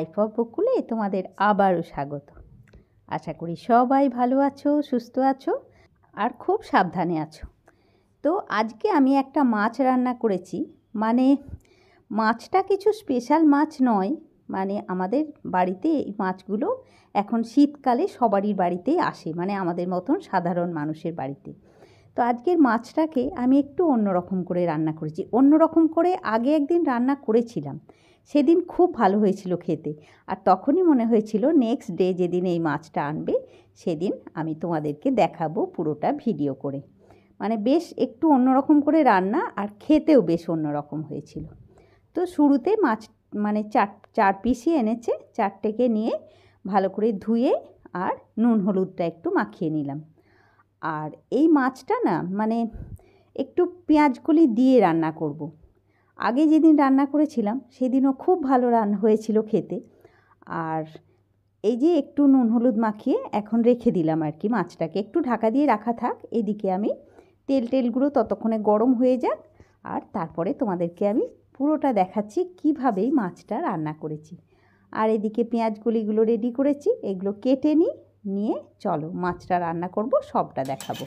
Life of বকুলে তোমাদের আবারও স্বাগত। আশা করি সবাই ভালো আছো, সুস্থ আছো আর খুব সাবধানে আছো। তো আজকে আমি একটা মাছ রান্না করেছি। মানে মাছটা কিছু স্পেশাল মাছ নয়, মানে আমাদের বাড়িতে এই মাছগুলো এখন শীতকালে সবারই বাড়িতেই আসে, মানে আমাদের মতন সাধারণ মানুষের বাড়িতে। তো আজকের মাছটাকে আমি একটু অন্যরকম করে রান্না করেছি। অন্যরকম করে আগে একদিন রান্না করেছিলাম, সেদিন খুব ভালো হয়েছিল খেতে। আর তখনই মনে হয়েছিল নেক্সট ডে যেদিন এই মাছটা আনবে সেদিন আমি তোমাদেরকে দেখাবো পুরোটা ভিডিও করে। মানে বেশ একটু অন্যরকম করে রান্না, আর খেতেও বেশ অন্যরকম হয়েছিল। তো শুরুতে মাছ মানে চার পিসই এনেছে, চারটেকে নিয়ে ভালো করে ধুয়ে আর নুন হলুদটা একটু মাখিয়ে নিলাম। আর এই মাছটা না মানে একটু পেঁয়াজকলি দিয়ে রান্না করব। আগে যেদিন রান্না করেছিলাম সেদিনও খুব ভালো রান্না হয়েছিল খেতে। আর এই যে একটু নুন হলুদ মাখিয়ে এখন রেখে দিলাম আর কি, মাছটাকে একটু ঢাকা দিয়ে রাখা থাক। এদিকে আমি তেলগুলো ততক্ষণে গরম হয়ে যাক, আর তারপরে তোমাদেরকে আমি পুরোটা দেখাচ্ছি কীভাবে মাছটা রান্না করেছি। আর এদিকে পেঁয়াজকলিগুলো রেডি করেছি, এগুলো কেটে নিয়ে চলো মাছটা রান্না করব, সবটা দেখাবো।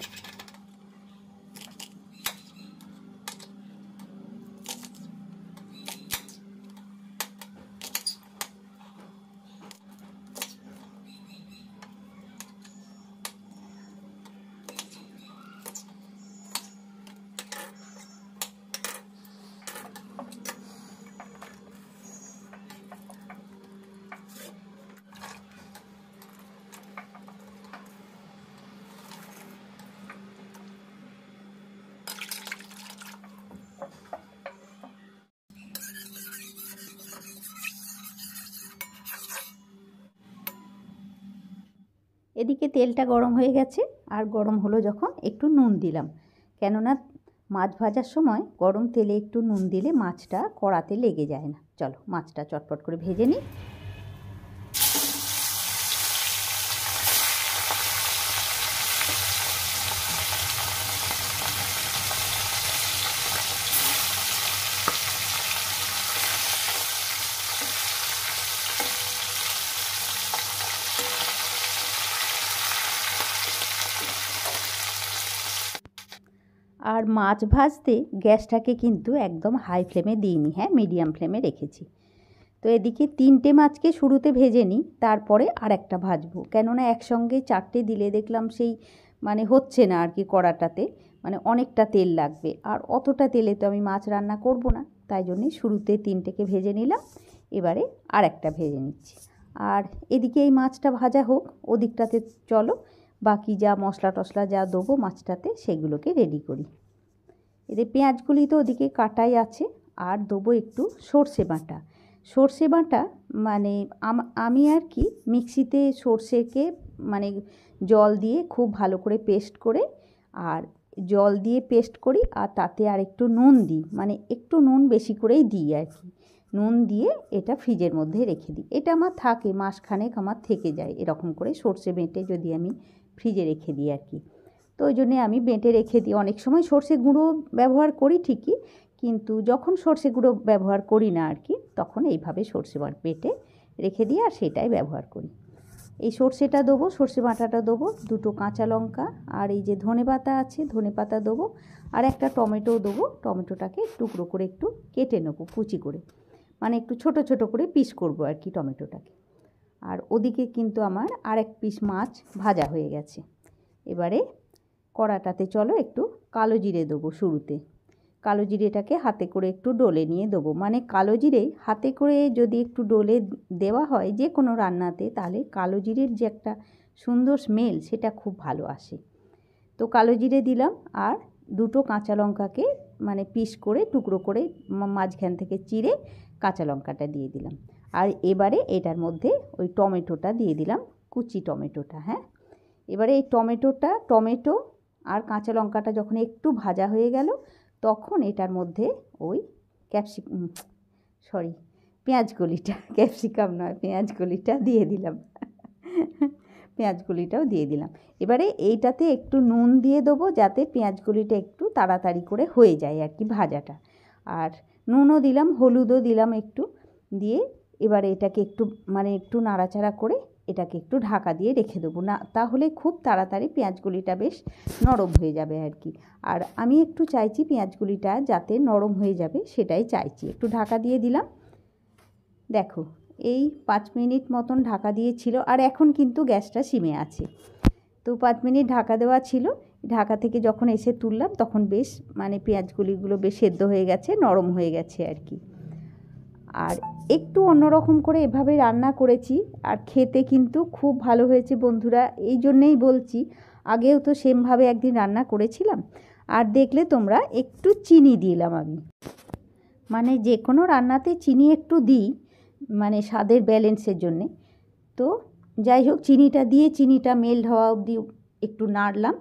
এদিকে তেলটা গরম হয়ে গেছে, আর গরম হলো যখন একটু নুন দিলাম, কেননা মাছ ভাজার সময় গরম তেলে একটু নুন দিলে মাছটা কড়াতে লেগে যায় না। চলো মাছটা চটপট করে ভেজে নিই। আর মাছ ভাজতে গ্যাসটাকে কিন্তু একদম হাই ফ্লেমে দিইনি, হ্যাঁ মিডিয়াম ফ্লেমে রেখেছি। তো এদিকে 3টে মাছকে শুরুতে ভেজে নিই, তারপরে আর একটা ভাজবো, কেননা একসঙ্গে 4টে দিলে দেখলাম সেই মানে হচ্ছে না আর কি কড়াটাতে, মানে অনেকটা তেল লাগবে, আর অতটা তেলে তো আমি মাছ রান্না করব না। তাই জন্যে শুরুতে 3টেকে ভেজে নিলাম, এবারে আর একটা ভেজে নিচ্ছি। আর এদিকে এই মাছটা ভাজা হোক, ওদিকটাতে চলো বাকি যা মশলা টশলা যা দেবো মাছটাতে সেগুলোকে রেডি করি। এতে পেঁয়াজগুলি তো ওদিকে কাটাই আছে, আর দেবো একটু সর্ষে বাটা। সর্ষে বাটা মানে আমি আর কি মিক্সিতে সর্ষেকে মানে জল দিয়ে খুব ভালো করে পেস্ট করে, আর জল দিয়ে পেস্ট করি, আর তাতে আর একটু নুন দিই, মানে একটু নুন বেশি করেই দিই আর কি। নুন দিয়ে এটা ফ্রিজের মধ্যে রেখে দিই, এটা আমার থাকে মাসখানেক, আমার থেকে যায় এরকম করে সর্ষে বেটে যদি আমি ফ্রিজে রেখে দিই আর কি। তো ওই জন্যে আমি বেটে রেখে দিই। অনেক সময় সর্ষে গুঁড়ো ব্যবহার করি ঠিকই, কিন্তু যখন সর্ষে গুঁড়ো ব্যবহার করি না আর কি, তখন এইভাবে সর্ষে বেটে রেখে দিই, আর সেটাই ব্যবহার করি। এই সর্ষেটা দেবো, সর্ষে বাটাটা দেবো, 2টো কাঁচা লঙ্কা, আর এই যে ধনেপাতা আছে ধনেপাতা দেবো, আর একটা টমেটো দেবো। টমেটোটাকে টুকরো করে একটু কেটে নেবো কুচি করে, মানে একটু ছোট ছোট করে পিস করব আর কি টমেটোটাকে। আর ওদিকে কিন্তু আমার আর এক পিস মাছ ভাজা হয়ে গেছে। এবারে কড়াটাতে চলো একটু কালো জিরে দেবো শুরুতে। কালো জিরেটাকে হাতে করে একটু ডলে নিয়ে দেবো, মানে কালো জিরে হাতে করে যদি একটু ডলে দেওয়া হয় যে কোনো রান্নাতে, তাহলে কালো জিরের যে একটা সুন্দর স্মেল সেটা খুব ভালো আসে। তো কালো জিরে দিলাম, আর 2টো কাঁচা লঙ্কাকে মানে পিস করে টুকরো করে মাঝখান থেকে চিড়ে কাঁচা লঙ্কাটা দিয়ে দিলাম। আর এবারে এটার মধ্যে ওই টমেটোটা দিয়ে দিলাম, কুচি টমেটোটা। হ্যাঁ, এবারে এই টমেটো আর কাঁচা লঙ্কাটা যখন একটু ভাজা হয়ে গেল, তখন এটার মধ্যে ওই পেঁয়াজকলিটা, ক্যাপসিকাম নয় পেঁয়াজকলিটা দিয়ে দিলাম। পেঁয়াজকলিটাও দিয়ে দিলাম। এবারে এইটাতে একটু নুন দিয়ে দেবো, যাতে পেঁয়াজকলিটা একটু তাড়াতাড়ি করে হয়ে যায় আর কি ভাজাটা। আর নুনও দিলাম, হলুদও দিলাম একটু, দিয়ে এবারে এটাকে একটু নাড়াচাড়া করে এটাকে একটু ঢাকা দিয়ে রেখে দেবো, না তাহলে খুব তাড়াতাড়ি পেঁয়াজগুলিটা বেশ নরম হয়ে যাবে আর কি। আর আমি একটু চাইছি পেঁয়াজগুলিটা যাতে নরম হয়ে যাবে, সেটাই চাইছি। একটু ঢাকা দিয়ে দিলাম। দেখো এই 5 মিনিট মতন ঢাকা দিয়েছিল, আর এখন কিন্তু গ্যাসটা সিমে আছে। তো 5 মিনিট ঢাকা দেওয়া ছিল। ঢাকা থেকে যখন এসে তুললাম তখন বেশ পেঁয়াজগুলিগুলো বেশ সেদ্ধ হয়ে গেছে, নরম হয়ে গেছে আর কি। আর একটু অন্যরকম করে এভাবে রান্না করেছি, আর খেতে কিন্তু খুব ভালো হয়েছে বন্ধুরা। এই জন্যেই বলছি, আগেও তো সেমভাবে একদিন রান্না করেছিলাম। আর দেখলে তোমরা একটু চিনি দিলাম আমি, যে কোনো রান্নাতে চিনি একটু দিই, স্বাদের ব্যালেন্সের জন্যে। তো যাই হোক, চিনিটা দিয়ে চিনিটা মেল্ট হওয়া অবধি একটু নাড়লাম।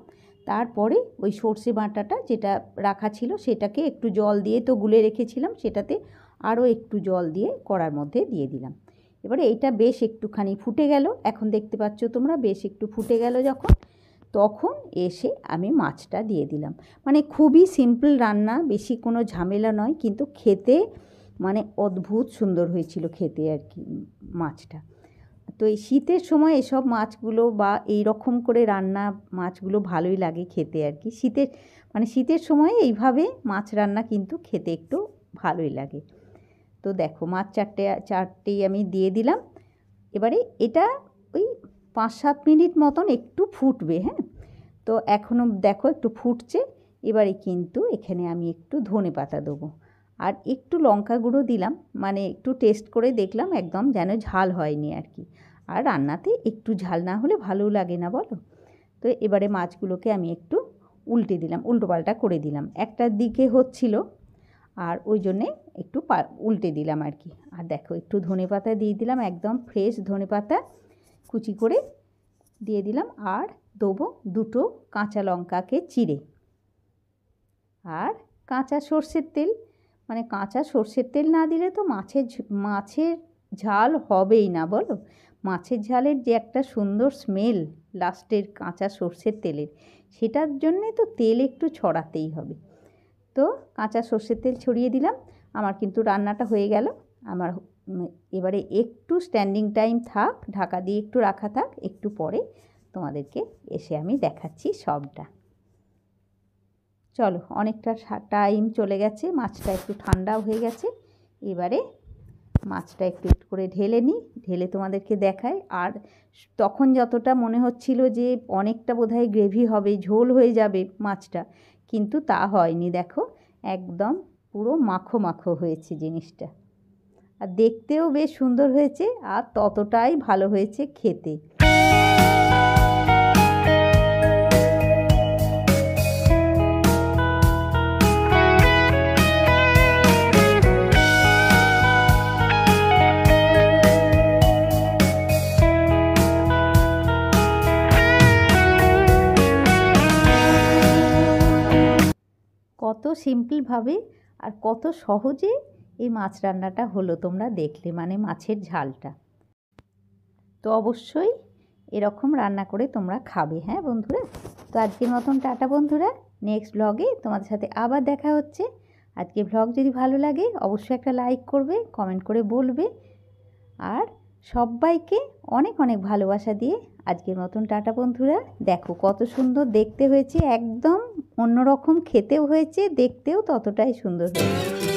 তারপরে ওই সর্ষে বাটাটা যেটা রাখা ছিল সেটাকে একটু জল দিয়ে তো গুলে রেখেছিলাম, সেটাতে আরও একটু জল দিয়ে কড়ার মধ্যে দিয়ে দিলাম। এবারে এইটা বেশ একটুখানি ফুটে গেল, এখন দেখতে পাচ্ছ তোমরা বেশ একটু ফুটে গেল যখন, তখন এসে আমি মাছটা দিয়ে দিলাম। খুবই সিম্পল রান্না, বেশি কোনো ঝামেলা নয়, কিন্তু খেতে অদ্ভুত সুন্দর হয়েছিল খেতে আর কি মাছটা। তো এই শীতের সময় এসব মাছগুলো বা এই রকম করে রান্না মাছগুলো ভালোই লাগে খেতে আর কি। শীতের সময় এইভাবে মাছ রান্না কিন্তু খেতে একটু ভালোই লাগে। তো দেখো মাছ চারটেই আমি দিয়ে দিলাম। এবারে এটা ওই 5-7 মিনিট মতন একটু ফুটবে। হ্যাঁ, তো এখনও দেখো একটু ফুটছে। এবারে কিন্তু এখানে আমি একটু ধনেপাতা দেবো, আর একটু লঙ্কা গুঁড়ো দিলাম, একটু টেস্ট করে দেখলাম একদম যেন ঝাল হয়নি আর কি। আর রান্নাতে একটু ঝাল না হলে ভালো লাগে না বলো। তো এবারে মাছগুলোকে আমি একটু উল্টে দিলাম, উল্টোপাল্টা করে দিলাম। একটা দিকে হচ্ছিল, আর ওই জন্যে একটু উল্টে দিলাম আর কি। আর দেখো একটু ধনেপাতা দিয়ে দিলাম, একদম ফ্রেশ ধনেপাতা কুচি করে দিয়ে দিলাম। আর দেবো 2টো কাঁচা লঙ্কাকে চিড়ে, আর কাঁচা সর্ষের তেল। কাঁচা সর্ষের তেল না দিলে তো মাছের ঝাল হবেই না বলো। মাছের ঝালের যে একটা সুন্দর স্মেল লাস্টের কাঁচা সর্ষের তেলের, সেটার জন্যে তো তেল একটু ছড়াতেই হবে। তো কাঁচা সর্ষের তেল ছড়িয়ে দিলাম। আমার কিন্তু রান্নাটা হয়ে গেল। এবারে একটু স্ট্যান্ডিং টাইম থাক, ঢাকা দিয়ে একটু রাখা থাক, একটু পরে তোমাদেরকে এসে আমি দেখাচ্ছি সবটা। চলো, অনেকটা টাইম চলে গেছে, মাছটা একটু ঠান্ডাও হয়ে গেছে। এবারে মাছটা একটু একটু করে ঢেলে নিই, ঢেলে তোমাদেরকে দেখাই। আর তখন যতটা মনে হচ্ছিল যে অনেকটা বোধহয় গ্রেভি হবে, ঝোল হয়ে যাবে মাছটা, কিন্তু তা হয়নি। দেখো একদম পুরো মাখো মাখো হয়েছে জিনিসটা, আর দেখতেও বেশ সুন্দর হয়েছে, আর ততটাই ভালো হয়েছে খেতে। কত সিম্পলভাবে আর কত সহজে এই মাছ রান্নাটা হলো তোমরা দেখলে, মাছের ঝালটা। তো অবশ্যই এরকম রান্না করে তোমরা খাবে। হ্যাঁ বন্ধুরা, তো আজকের মতন টাটা বন্ধুরা, নেক্সট ব্লগে তোমাদের সাথে আবার দেখা হচ্ছে। আজকে ব্লগ যদি ভালো লাগে অবশ্যই একটা লাইক করবে, কমেন্ট করে বলবে, আর সবাইকে অনেক অনেক ভালোবাসা দিয়ে আজকের মতন টাটা বন্ধুরা। দেখো কত সুন্দর দেখতে হয়েছে, একদম অন্যরকম খেতেও হয়েছে, দেখতেও ততটাই সুন্দর হয়েছে।